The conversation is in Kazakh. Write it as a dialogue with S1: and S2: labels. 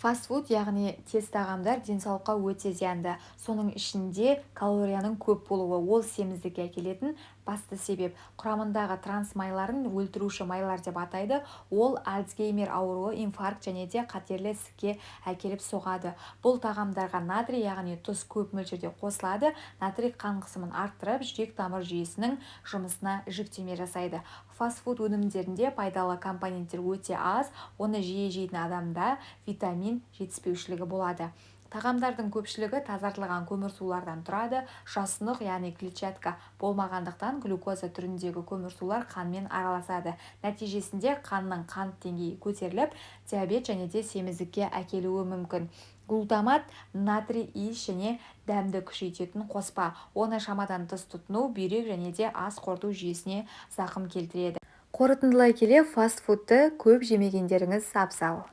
S1: Фастфуд, яғни тез тағамдар денсаулыққа өте зиянды. Соның ішінде калорияның көп болуы ол семіздікке әкелетін басты себеп. Құрамындағы трансмайларын өлтіруші майлар деп атайды. Ол Альцгеймер ауруы, инфаркт және де қатерлі ісікке әкеліп соғады. Бұл тағамдарға натрий, яғни тұз көп мөлшерде қосылады. Натрий қан қысымын арттырып, жүрек тамыр жүйесінің жұмысына жүктеме жасайды. Фастфуд өнімдерінде пайдалы компоненттер өте аз, оны жиі жейтін адамда витамин жетіспеушілігі болады. Тағамдардың көпшілігі тазартылған көмірсулардан тұрады. Жасұнық, яғни клетчатка болмағандықтан глюкоза түріндегі көмірсулар қанмен араласады. Нәтижесінде қанның қант деңгейі көтеріліп, диабет және де семіздікке әкелуі мүмкін. Глутамат натрий иіс және дәмді күшейтетін қоспа. Оны шамадан тыс тұтыну бүйрек және де ас қорыту жүйесіне зақым келтіреді. Қорытындылай келе, фастфудты көп жемегендеріңіз абзал.